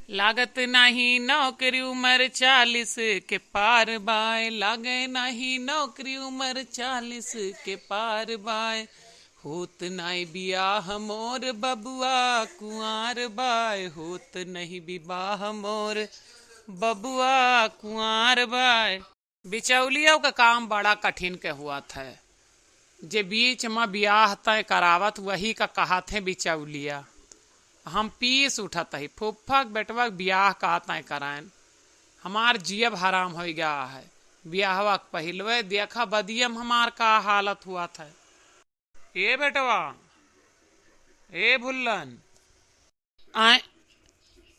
लागत नहीं नौकरी उम्र 40 के पार बाय, लागे नहीं नौकरी उम्र 40 के पार बाय। होत नहीं बियाह मोर बबुआ कुंवर बाय, होत नहीं विवाह मोर बबुआ कुंवर बाय। बिचौलियों का काम बड़ा कठिन के हुआ था। जे बीच में बियाह तय करावत वही का कहा थे बिचौलिया। हम पीस उठत ही फुफ्फा बेटवा बियाह का तय करायन। हमार जियब हराम हो गया है। बियाहवा पहलवे देखा बदियम हमार का हालत हुआ था। ए बेटवा, ए भुल्लन, आए।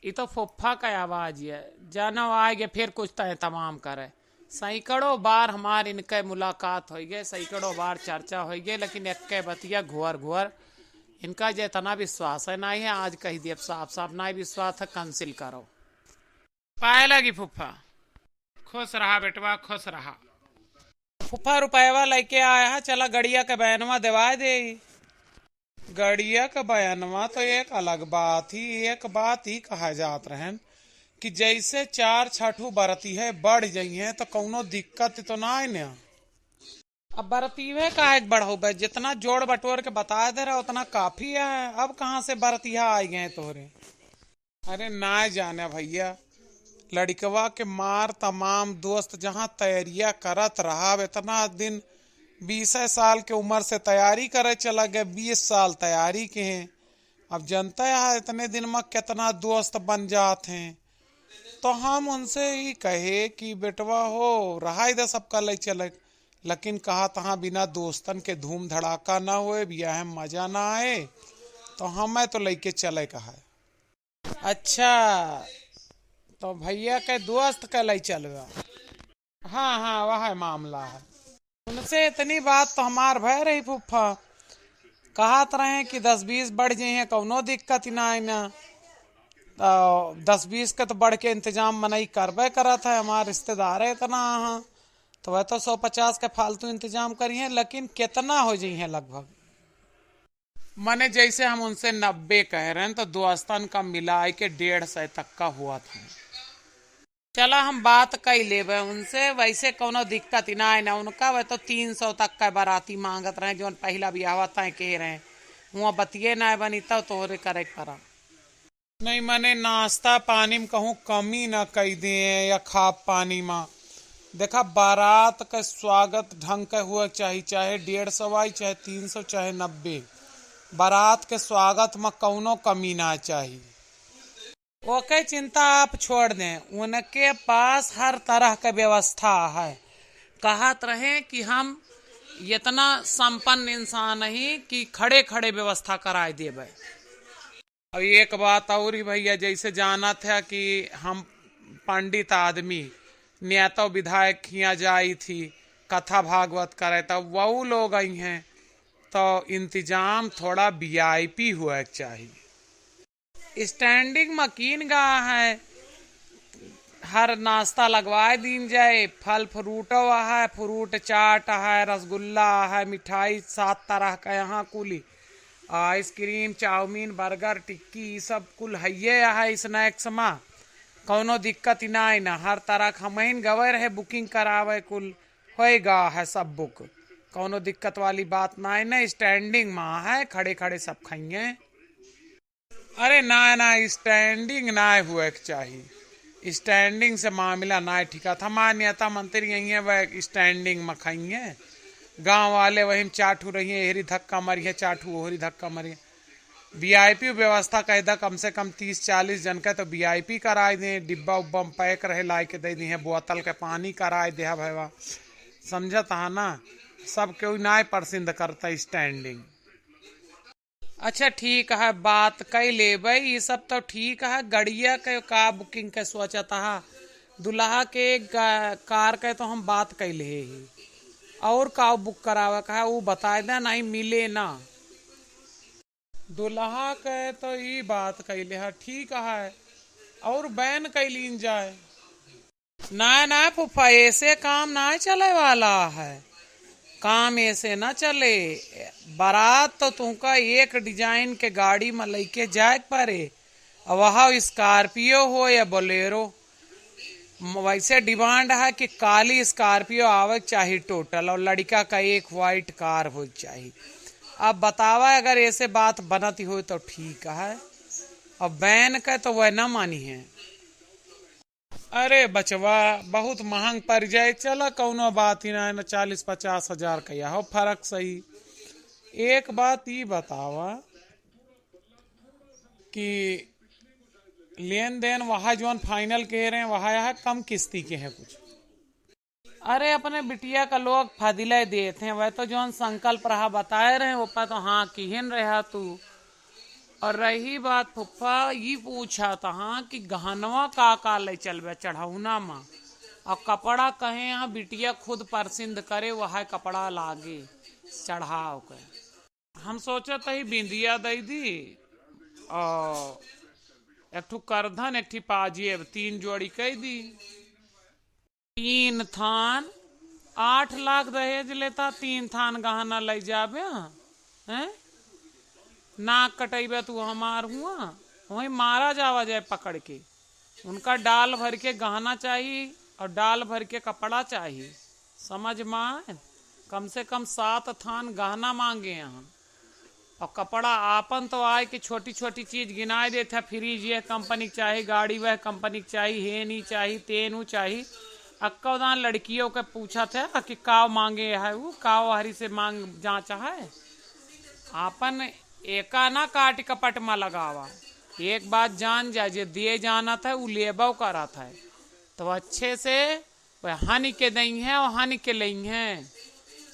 ये तो फुफ्फा का आवाज है। जानो आएगे फिर कुछ तय तमाम करे। सैकड़ों बार हमार इनके मुलाकात हो गए, सैकड़ों बार चर्चा हो गई, लेकिन एक बतिया घुअर घुअर इनका जितना विश्वास है नहीं है। आज कही दिए साफ साफ नहीं विश्वास है, कैंसिल करो। पाए लगी फुफ्फा। खुश रहा बेटवा, खुश रहा। फुफ्फा रुपया लेके आया है, चला गड़िया के बयानवा दिवा दे। गड़िया का बयानवा तो एक अलग बात ही, एक बात ही कहा जात रहन कि जैसे 4 छठू बरती है बढ़ जाई है तो कौनो दिक्कत तो ना है ना। अब बरतीवे का एक बढ़ो बे, जितना जोड़ बटोर के बता दे रहा उतना काफी है। अब कहाँ से बरतिया आ गए तोहरे। अरे ना जाने भैया, लड़कवा के मार तमाम दोस्त जहाँ तैयारियां करत रहा इतना दिन 20 साल के उम्र से तैयारी करे चला गए, 20 साल तैयारी के हैं। अब जनता है इतने दिन में कितना दोस्त बन जाते हैं। तो हम उनसे ही कहे कि बेटवा हो रहा दे सबका ले चले, लेकिन कहा तहाँ बिना दोस्तन के धूम धड़ाका ना हुए, ब्याह में मजा ना आए, तो हमें तो लेके चले कहा। अच्छा, तो भैया के दोस्त के ले चलवा। हाँ हाँ वह मामला है। उनसे इतनी बात तो हमार भय रही फुफ्फा। कहत रहे कि 10-20 बढ़ जाए कौनो दिक्कत ही ना है ना। 10-20 के तो बढ़ के इंतजाम मनई करबे करत है, हमारे रिश्तेदार है इतना। हाँ तो वह तो 150 के फालतू इंतजाम करिए, लेकिन कितना हो जाइए लगभग। मने जैसे हम उनसे 90 कह रहे हैं तो दोस्तन का मिला के 150 तक का हुआ था। चला हम बात कई लेवे उनसे, वैसे कोनो दिक्कत ही ना है ना उनका। वह तो 300 तक का बाराती मांगत रहे, जो पहला ब्याह तय कह रहे वहाँ बतिये ना बनी तब तोहरे करे करा। नहीं मने नाश्ता पानी में कहूँ कमी ना कई दे या खाप पानी में। देखा बारात का स्वागत ढंग का हुआ चाहिए, चाहे 150 आई, चाहे 300, चाहे 90। बारात के स्वागत में कौनो कमी ना चाहिए। ओके चिंता आप छोड़ दें, उनके पास हर तरह का व्यवस्था है। कहत रहे कि हम इतना संपन्न इंसान ही कि खड़े खड़े व्यवस्था कराए देवे। अब एक बात और ही भैया, जैसे जाना था कि हम पंडित आदमी नेता विधायक यहाँ जाई थी कथा भागवत करे, तब वो लोग आई हैं तो इंतजाम थोड़ा वीआईपी हुआ चाहिए। स्टैंडिंग मकीन गा है, हर नाश्ता लगवाए दीन जाए। फल फ्रूट है, फ्रूट चाट है, रसगुल्ला है, मिठाई 7 तरह का यहाँ कुली, आइसक्रीम चाउमीन बर्गर टिक्की सब कुल है स्नैक्स में। कौनो दिक्कत ही ना है ना, हर तरह का हम गवे रहे बुकिंग करावे कुल होएगा है सब बुक। कौनो दिक्कत वाली बात ना है ना। स्टैंडिंग में है, खड़े खड़े सब खाइए। अरे ना ना स्टैंडिंग ना हुए चाहिए, स्टैंडिंग से मामला ना ठिका था। हमारे नेता मंत्री यही है वह स्टैंडिंग में खाइए। गांव वाले वही चाटू रही है, एहरी धक्का मरिए चाटू ओहरी धक्का मरिए। वीआईपी व्यवस्था कह दा कम से कम 30-40 जन का तो वीआईपी कराए दें, डिब्बा उब्बा में पैक रहे ला के दे दी, बोतल के पानी कराए दे भैया। समझता है ना, सब क्यों ना पसंद करता स्टैंडिंग। अच्छा ठीक है, बात कई ले भाई, ये सब तो ठीक है। गड़िया के का बुकिंग के सोचता है, दुल्हा के कार के तो हम बात कई ले ही। और का बुक करावे का है वो बताए दे, नहीं मिले ना। दुल्हा के तो ये बात कैले है ठीक है, और बैन कैलीन जाए। ना ना फूफा ऐसे काम ना चले वाला है, काम ऐसे ना चले। बारात तो तुमका एक डिजाइन के गाड़ी में लेके जाए परे, वह स्कॉर्पियो हो या बोलेरो, वैसे डिमांड है कि काली स्कॉर्पियो आवे चाहिए टोटल, और लड़का का एक वाइट कार हो चाहिए। अब बतावा अगर ऐसे बात बनती हो तो ठीक है, अब बैन का तो वह न मानी है। अरे बचवा बहुत महंग पड़ जाए, चला कौनो बात ही ना, 40-50 हजार का यह हो फर्क सही। एक बात ये बतावा कि लेन देन वहाँ जो फाइनल कह रहे हैं वहाँ यह कम किस्ती के हैं कुछ। अरे अपने बिटिया का लोग फदिले देते हैं, वह तो जो संकल्प रहा बताए रहे ऊपर तो हाँ किहन रहा तू। और रही बात फुफ्फा ये पूछा था कि गहनवा का ले चलबे चढ़ौना में, और कपड़ा कहे यहाँ बिटिया खुद परसिंद करे वह कपड़ा लागे चढ़ाव के। हम सोचे ही बिंदिया दे दी और एक ठू करधन एक ठी पाजेब 3 जोड़ी कह दी। 3 थान 8 लाख दहेज लेता, 3 थान गहना ले जाबे हैं। नाक कटेबे तू हमार हुआ वही मारा जावा जाए पकड़ के। उनका डाल भर के गहना चाहिए और डाल भर के कपड़ा चाहिए, समझ में। कम से कम 7 थान गहना मांगे यहाँ, और कपड़ा आपन तो आए कि छोटी छोटी चीज गिनाए देते हैं, फ्रिज यह कंपनी की चाहिए, गाड़ी वह कंपनी की चाहिए, हे नहीं चाहिए, तेनू चाहिए। अक्का लड़कियों के पूछा था कि काव मांगे है, वो काव हरी से मांग जांचा है। आपन एका ना काट कपट में लगावा, एक बात जान जा, जे दिए जाना था वो लेबव करा था, तो अच्छे से वह हानि के दई है और हानि के लई है।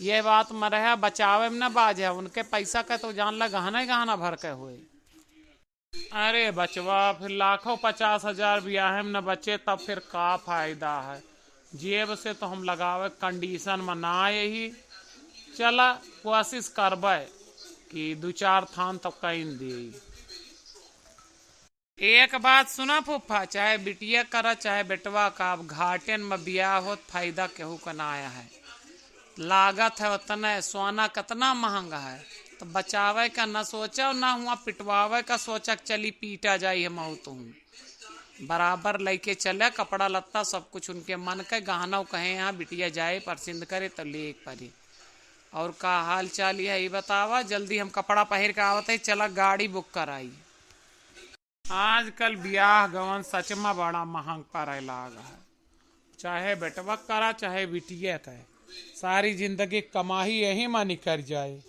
ये बात मरहा बचावे में न बाज है, उनके पैसा का तो जान ला गहना भर के हुए। अरे बचवा फिर लाखों 50 हजार ब्याह में न बचे तब फिर का फायदा है। जेब से तो हम लगावे कंडीशन में ना, यही चला कोशिश करबे कि 2-4 थान तो कहीं दी। एक बात सुना फूफा, चाहे बिटिया करा चाहे बेटवा का, अब घाटन में ब्याह हो फायदा केहू का ना आया है। लागत है उतना, सोना कितना महंगा है, तो बचावे का न सोचा ना हुआ, पिटवावे का सोचा चली पीटा जाये हम तो बराबर लेके चले कपड़ा लत्ता सब कुछ उनके मन के गहना कहे यहाँ बिटिया जाए परसिंद करे तो ले परी। और का हाल चाल है बतावा, जल्दी हम कपड़ा पहन के आवत है, चला गाड़ी बुक कराई। आजकल ब्याह गवन सच में बड़ा महंग पड़े लागा है, चाहे बेटवा करा चाहे बिटिया का, सारी जिंदगी कमाई यही में निकल जाए।